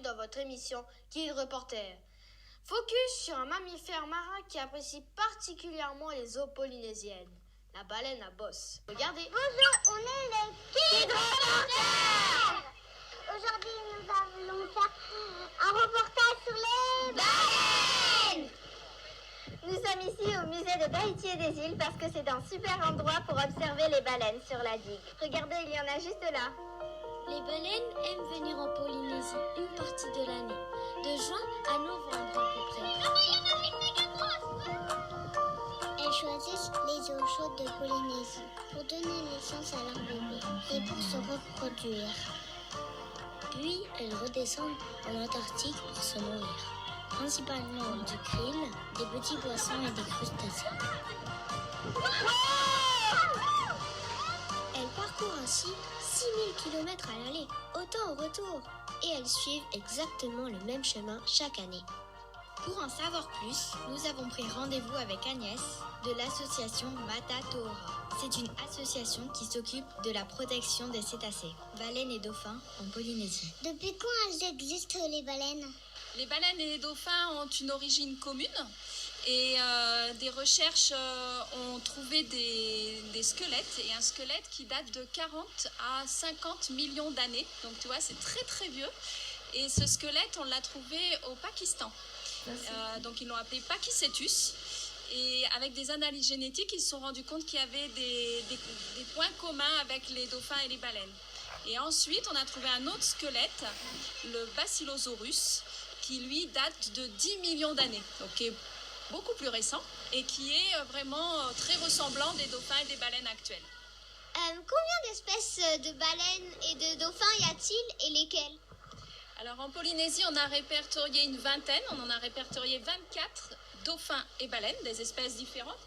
dans votre émission Kid Reporter. Focus sur un mammifère marin qui apprécie particulièrement les eaux polynésiennes, la baleine à bosse. Regardez. Bonjour, on est les Kid Reporters. Aujourd'hui, nous allons faire un reportage sur les baleines. Nous sommes ici au musée de Tahiti et des îles parce que c'est un super endroit pour observer les baleines sur la digue. Regardez, il y en a juste là. Les baleines aiment venir en Polynésie une partie de l'année, de juin à novembre à peu près. Elles choisissent les eaux chaudes de Polynésie pour donner naissance à leurs bébés et pour se reproduire. Puis elles redescendent en Antarctique pour se nourrir, principalement du krill, des petits poissons et des crustacés. Elles parcourent ainsi 6000 km à l'aller, autant au retour, et elles suivent exactement le même chemin chaque année. Pour en savoir plus, nous avons pris rendez-vous avec Agnès de l'association Matatoora. C'est une association qui s'occupe de la protection des cétacés, baleines et dauphins en Polynésie. Depuis quand elles existent, les baleines ? Les baleines et les dauphins ont une origine commune et des recherches ont trouvé des squelettes et un squelette qui date de 40 à 50 millions d'années. Donc tu vois, c'est très très vieux. Et ce squelette, on l'a trouvé au Pakistan. Donc ils l'ont appelé Pachycetus. Et avec des analyses génétiques, ils se sont rendus compte qu'il y avait des points communs avec les dauphins et les baleines. Et ensuite, on a trouvé un autre squelette, le Basilosaurus, qui lui date de 10 millions d'années, donc qui est beaucoup plus récent et qui est vraiment très ressemblant des dauphins et des baleines actuelles. Combien d'espèces de baleines et de dauphins y a-t-il et lesquelles ? Alors en Polynésie, on a répertorié une vingtaine, on en a répertorié 24 dauphins et baleines, des espèces différentes.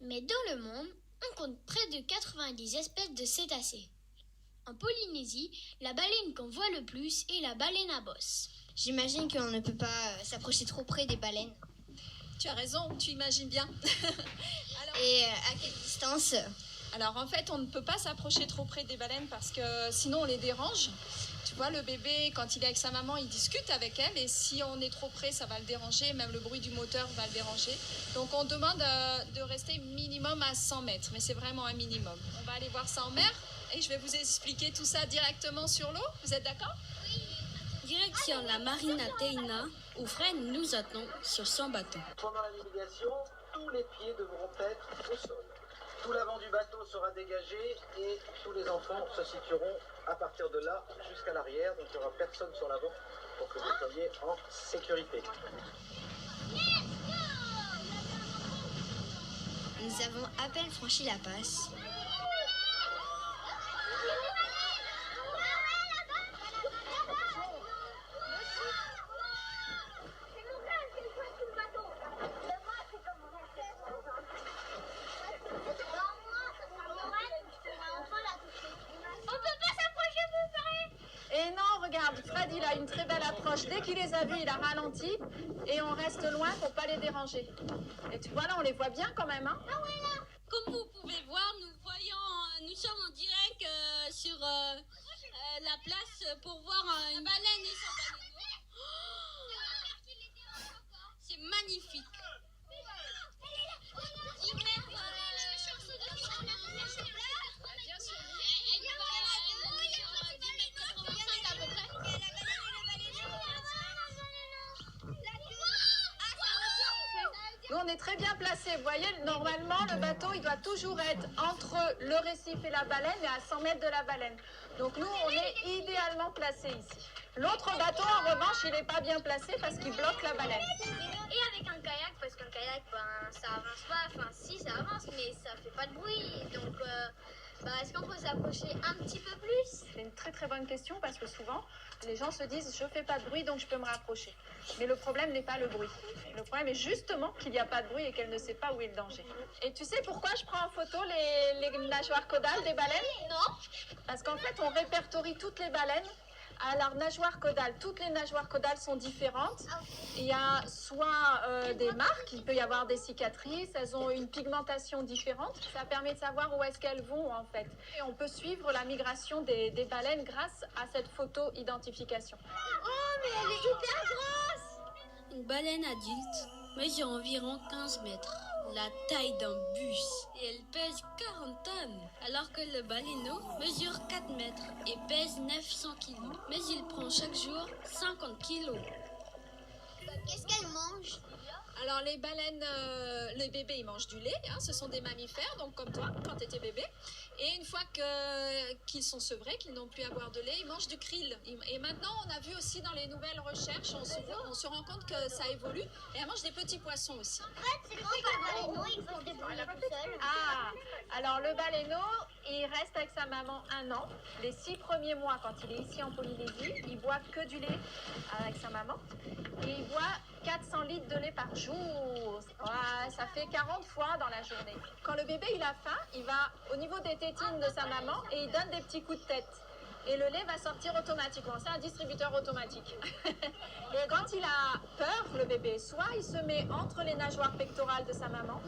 Mais dans le monde, on compte près de 90 espèces de cétacés. En Polynésie, la baleine qu'on voit le plus est la baleine à bosse. J'imagine qu'on ne peut pas s'approcher trop près des baleines. Tu as raison, tu imagines bien. Et à quelle distance ? Alors en fait, on ne peut pas s'approcher trop près des baleines parce que sinon on les dérange. Tu vois, le bébé, quand il est avec sa maman, il discute avec elle et si on est trop près, ça va le déranger. Même le bruit du moteur va le déranger. Donc on demande de rester minimum à 100 mètres, mais c'est vraiment un minimum. On va aller voir ça en mer et je vais vous expliquer tout ça directement sur l'eau. Vous êtes d'accord ? Direction la marina Teina, où Fred nous attend sur son bateau. Pendant la navigation, tous les pieds devront être au sol. Tout l'avant du bateau sera dégagé et tous les enfants se situeront à partir de là jusqu'à l'arrière. Donc il n'y aura personne sur l'avant pour que vous soyez en sécurité. Nous avons à peine franchi la passe. Et non, regarde, Fred, il a une très belle approche. Dès qu'il les a vus, il a ralenti et on reste loin pour pas les déranger. Et tu vois, là, on les voit bien quand même, hein ? Comme vous pouvez voir, nous sommes en direct sur la place pour voir une baleine et son baleineau. C'est magnifique. Nous, on est très bien placés. Vous voyez, normalement, le bateau, il doit toujours être entre le récif et la baleine et à 100 mètres de la baleine. Donc nous, on est idéalement placés ici. L'autre bateau, en revanche, il n'est pas bien placé parce qu'il bloque la baleine. Et avec un kayak, parce qu'un kayak, ça avance pas, enfin si, ça avance, mais ça fait pas de bruit. Donc, est-ce qu'on peut s'approcher un petit peu plus ? C'est une très très bonne question parce que souvent, les gens se disent « je fais pas de bruit, donc je peux me rapprocher ». Mais le problème n'est pas le bruit. Le problème est justement qu'il n'y a pas de bruit et qu'elle ne sait pas où est le danger. Et tu sais pourquoi je prends en photo les nageoires caudales des baleines ? Non. Parce qu'en fait, on répertorie toutes les baleines Alors, nageoire caudale, toutes les nageoires caudales sont différentes. Il y a soit des marques, il peut y avoir des cicatrices, elles ont une pigmentation différente. Ça permet de savoir où est-ce qu'elles vont en fait. Et on peut suivre la migration des baleines grâce à cette photo-identification. Oh, mais elle est hyper grosse! Une baleine adulte mesure environ 15 mètres, la taille d'un bus, et elle pèse 40 tonnes, alors que le baleineau mesure 4 mètres et pèse 900 kilos. Mais il prend chaque jour 50 kilos. Qu'est-ce qu'elle mange? Alors les baleines, les bébés, ils mangent du lait, hein, ce sont des mammifères, donc comme toi, quand tu étais bébé. Et une fois qu'ils sont sevrés, qu'ils n'ont plus à boire de lait, ils mangent du krill. Et maintenant, on a vu aussi dans les nouvelles recherches, on se rend compte que ça évolue. Et elles mangent des petits poissons aussi. En fait, c'est quand le baleineau, il faut se débrouiller tout seul. Ah, alors le baleineau, il reste avec sa maman 1 an. Les 6 premiers mois, quand il est ici en Polynésie, il boit que du lait avec sa maman. Et il boit 400 litres de lait par jour. Ouais, ça fait 40 fois dans la journée. Quand le bébé il a faim, il va au niveau des tétines de sa maman et il donne des petits coups de tête. Et le lait va sortir automatiquement. C'est un distributeur automatique. Et quand il a peur, le bébé, soit il se met entre les nageoires pectorales de sa maman,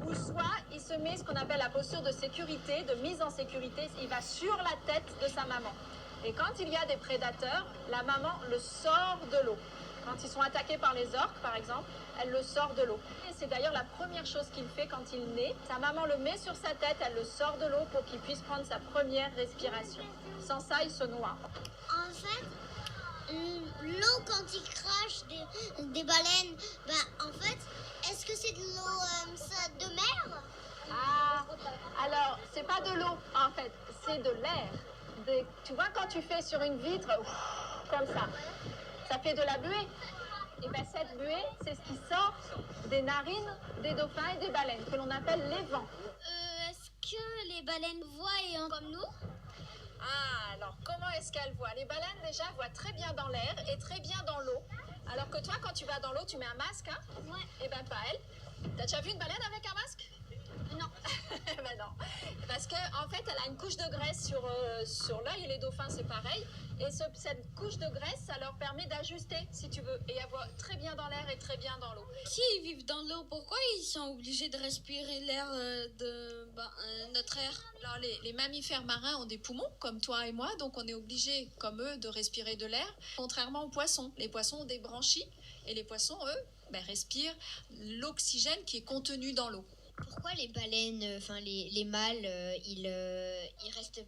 ou soit il se met ce qu'on appelle la posture de sécurité, de mise en sécurité. Il va sur la tête de sa maman. Et quand il y a des prédateurs, la maman le sort de l'eau. Quand ils sont attaqués par les orques, par exemple, elle le sort de l'eau. Et c'est d'ailleurs la première chose qu'il fait quand il naît. Sa maman le met sur sa tête, elle le sort de l'eau pour qu'il puisse prendre sa première respiration. Sans ça, il se noie. En fait, l'eau quand il crache des baleines, en fait, est-ce que c'est de l'eau de mer? Ah, alors, c'est pas de l'eau, en fait, c'est de l'air. Tu vois, quand tu fais sur une vitre, comme ça fait de la buée. Et bien, cette buée, c'est ce qui sort des narines des dauphins et des baleines, que l'on appelle les vents. Est-ce que les baleines voient comme nous? Ah, alors comment est-ce qu'elles voient? Les baleines déjà voient très bien dans l'air et très bien dans l'eau. Alors que toi, quand tu vas dans l'eau, tu mets un masque, hein? Ouais. Eh bien, pas elle. T'as déjà vu une baleine avec un masque? Non. Ben non. Parce qu'en fait, elle a une couche de graisse sur l'œil et les dauphins, c'est pareil. Et cette couche de graisse, ça leur permet d'ajuster, si tu veux, et avoir très bien dans l'air et très bien dans l'eau. S'ils vivent dans l'eau, pourquoi ils sont obligés de respirer l'air de notre air? Alors les mammifères marins ont des poumons, comme toi et moi, donc on est obligé, comme eux, de respirer de l'air. Contrairement aux poissons. Les poissons ont des branchies, et les poissons, eux, respirent l'oxygène qui est contenu dans l'eau. Pourquoi les baleines, les mâles, ils restent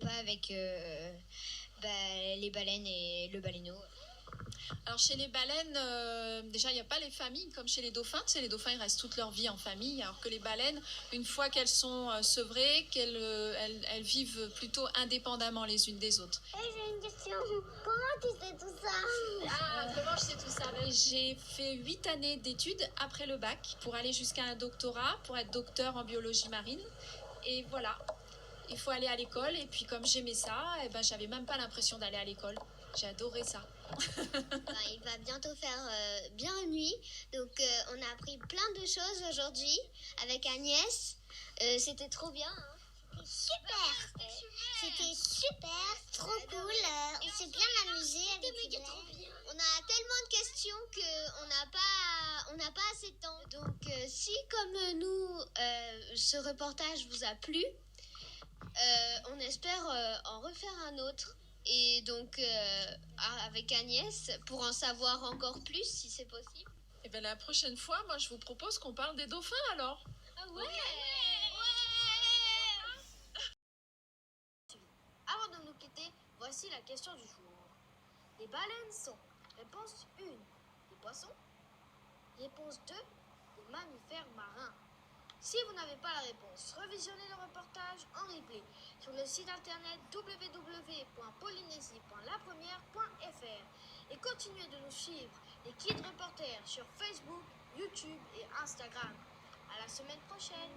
pas avec les baleines et le baleineau? Alors chez les baleines, déjà il n'y a pas les familles comme chez les dauphins. Tu sais, les dauphins ils restent toute leur vie en famille, alors que les baleines, une fois qu'elles sont sevrées, elles vivent plutôt indépendamment les unes des autres. J'ai une question. Comment tu sais tout ça? Ah, comment je sais tout ça? J'ai fait 8 années d'études après le bac pour aller jusqu'à un doctorat, pour être docteur en biologie marine. Et voilà, il faut aller à l'école. Et puis comme j'aimais ça, j'avais même pas l'impression d'aller à l'école. J'ai adoré ça. Il va bientôt faire bien nuit, donc on a appris plein de choses aujourd'hui avec Agnès. C'était trop bien. Hein. Super. C'était super, trop cool. On s'est bien amusé avec ces baleines. On a tellement de questions qu'on n'a pas assez de temps. Donc si comme nous, ce reportage vous a plu, on espère en refaire un autre. Et donc, avec Agnès, pour en savoir encore plus, si c'est possible. Et bien la prochaine fois, moi je vous propose qu'on parle des dauphins alors. Ah ouais. Avant de nous quitter, voici la question du jour. Les baleines sont: réponse 1, des poissons; réponse 2, des mammifères marins. Si vous n'avez pas la réponse, revisionnez le reportage en replay sur le site internet www.polynésie.lapremière.fr et continuez de nous suivre, les Kids Reporters, sur Facebook, YouTube et Instagram. À la semaine prochaine.